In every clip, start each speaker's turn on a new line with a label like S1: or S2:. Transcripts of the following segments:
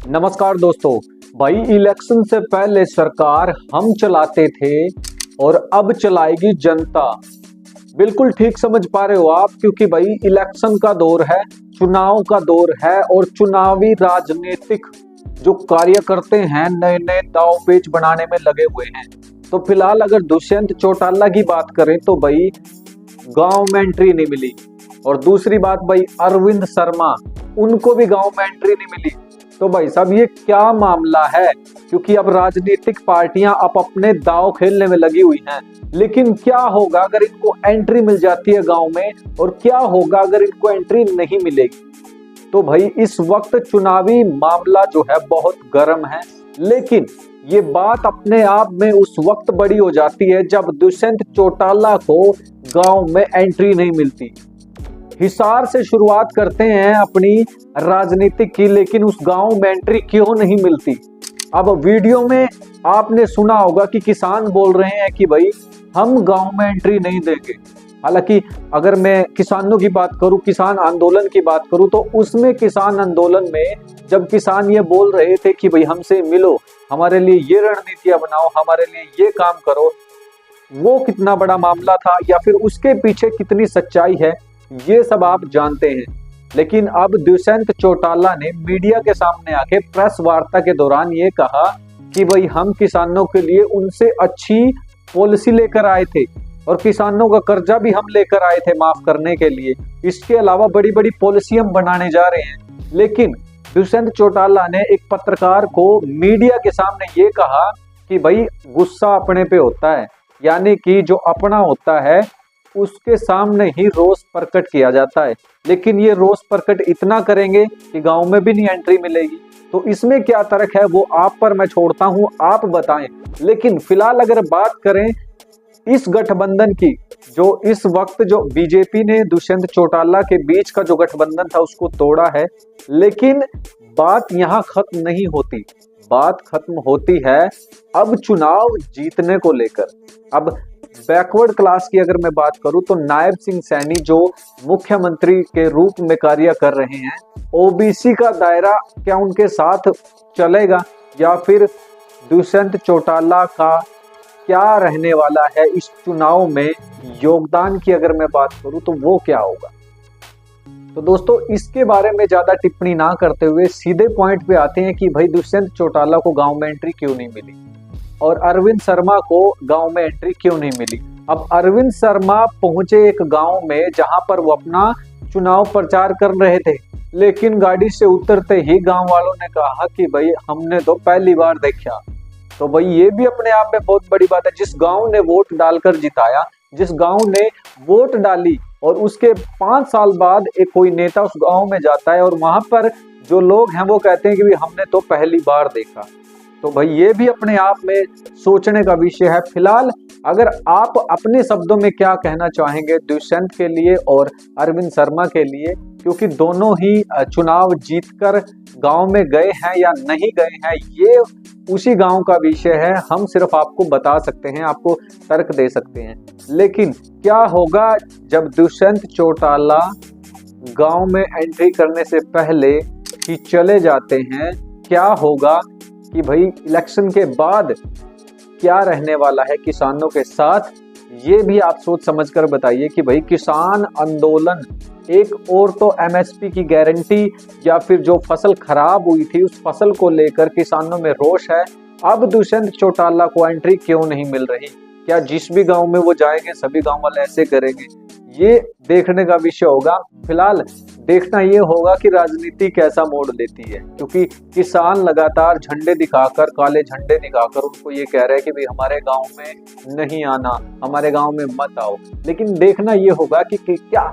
S1: नमस्कार दोस्तों। भाई इलेक्शन से पहले सरकार हम चलाते थे और अब चलाएगी जनता। बिल्कुल ठीक समझ पा रहे हो आप, क्योंकि भाई इलेक्शन का दौर है, चुनाव का दौर है और चुनावी राजनीतिक जो कार्यकर्ते हैं नए नए दाव पेच बनाने में लगे हुए हैं। तो फिलहाल अगर दुष्यंत चौटाला की बात करें तो भाई गांव में एंट्री नहीं मिली, और दूसरी बात भाई अरविंद शर्मा, उनको भी गांव में एंट्री नहीं मिली। तो भाई साहब ये क्या मामला है? क्योंकि अब राजनीतिक पार्टियां अब अपने दांव खेलने में लगी हुई हैं। लेकिन क्या होगा अगर इनको एंट्री मिल जाती है गांव में, और क्या होगा अगर इनको एंट्री नहीं मिलेगी? तो भाई इस वक्त चुनावी मामला जो है बहुत गर्म है, लेकिन ये बात अपने आप में उस वक्त बड़ी हो जाती है जब दुष्यंत चौटाला को गांव में एंट्री नहीं मिलती। हिसार से शुरुआत करते हैं अपनी राजनीतिक की, लेकिन उस गांव में एंट्री क्यों नहीं मिलती? अब वीडियो में आपने सुना होगा कि किसान बोल रहे हैं कि भाई हम गांव में एंट्री नहीं देंगे। हालांकि अगर मैं किसानों की बात करूं, किसान आंदोलन की बात करूं, तो उसमें किसान आंदोलन में जब किसान ये बोल रहे थे कि भाई हमसे मिलो, हमारे लिए ये रणनीतियां बनाओ, हमारे लिए ये काम करो, वो कितना बड़ा मामला था या फिर उसके पीछे कितनी सच्चाई है, ये सब आप जानते हैं। लेकिन अब दुष्यंत चौटाला ने मीडिया के सामने आके प्रेस वार्ता के दौरान ये कहा कि भाई हम किसानों के लिए उनसे अच्छी पॉलिसी लेकर आए थे और किसानों का कर्जा भी हम लेकर आए थे माफ करने के लिए। इसके अलावा बड़ी बड़ी पॉलिसी हम बनाने जा रहे हैं। लेकिन दुष्यंत चौटाला ने एक पत्रकार को मीडिया के सामने ये कहा कि भाई गुस्सा अपने पे होता है, यानी कि जो अपना होता है उसके सामने ही रोष प्रकट किया जाता है। लेकिन ये रोष प्रकट इतना करेंगे कि गांव में भी नहीं एंट्री मिलेगी। तो इसमें क्या तर्क है वो आप पर मैं छोड़ता हूं, आप बताएं। लेकिन फिलहाल अगर बात करें इस गठबंधन की, जो इस वक्त जो बीजेपी ने दुष्यंत चौटाला के बीच का जो गठबंधन था उसको तोड़ा है, लेकिन बात यहां खत्म नहीं होती। बात खत्म होती है अब चुनाव जीतने को लेकर। अब बैकवर्ड क्लास की अगर मैं बात करूं तो नायब सिंह सैनी जो मुख्यमंत्री के रूप में कार्य कर रहे हैं, ओबीसी का दायरा क्या उनके साथ चलेगा या फिर दुष्यंत चौटाला का क्या रहने वाला है इस चुनाव में योगदान की अगर मैं बात करूं तो वो क्या होगा? तो दोस्तों इसके बारे में ज्यादा टिप्पणी ना करते हुए सीधे पॉइंट पे आते हैं कि भाई दुष्यंत चौटाला को गांव में एंट्री क्यों नहीं मिली और अरविंद शर्मा को गांव में एंट्री क्यों नहीं मिली। अब अरविंद शर्मा पहुंचे एक गांव में जहां पर वो अपना चुनाव प्रचार कर रहे थे, लेकिन गाड़ी से उतरते ही गांव वालों ने कहा कि भाई हमने तो पहली बार देखा। तो भाई ये भी अपने आप में बहुत बड़ी बात है। जिस गांव ने वोट डालकर जिताया, जिस गांव ने वोट डाली और उसके 5 साल बाद एक कोई नेता उस गांव में जाता है और वहां पर जो लोग हैं वो कहते हैं कि भाई हमने तो पहली बार देखा। तो भाई ये भी अपने आप में सोचने का विषय है। फिलहाल अगर आप अपने शब्दों में क्या कहना चाहेंगे दुष्यंत के लिए और अरविंद शर्मा के लिए, क्योंकि दोनों ही चुनाव जीतकर गांव में गए हैं या नहीं गए हैं, ये उसी गांव का विषय है। हम सिर्फ आपको बता सकते हैं, आपको तर्क दे सकते हैं। लेकिन क्या होगा जब दुष्यंत चौटाला गांव में एंट्री करने से पहले ही चले जाते हैं? क्या होगा कि भाई इलेक्शन के बाद क्या रहने वाला है किसानों के साथ? ये भी आप सोच समझकर बताइए कि भाई किसान आंदोलन, एक और तो एमएसपी की गारंटी या फिर जो फसल खराब हुई थी उस फसल को लेकर किसानों में रोष है। अब दुष्यंत चौटाला को एंट्री क्यों नहीं मिल रही? क्या जिस भी गांव में वो जाएंगे सभी गांव वाले ऐसे करेंगे? ये देखने का विषय होगा। फिलहाल देखना ये होगा कि राजनीति कैसा मोड़ लेती है, क्योंकि किसान लगातार झंडे दिखाकर, काले झंडे दिखाकर उनको ये कह रहे हैं कि भाई हमारे गांव में नहीं आना, हमारे गांव में मत आओ। लेकिन देखना ये होगा कि क्या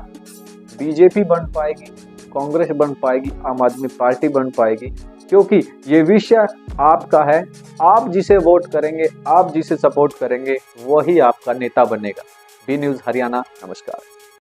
S1: बीजेपी बन पाएगी, कांग्रेस बन पाएगी, आम आदमी पार्टी बन पाएगी, क्योंकि ये विषय आपका है। आप जिसे वोट करेंगे, आप जिसे सपोर्ट करेंगे, वही आपका नेता बनेगा। बी न्यूज़ हरियाणा, नमस्कार।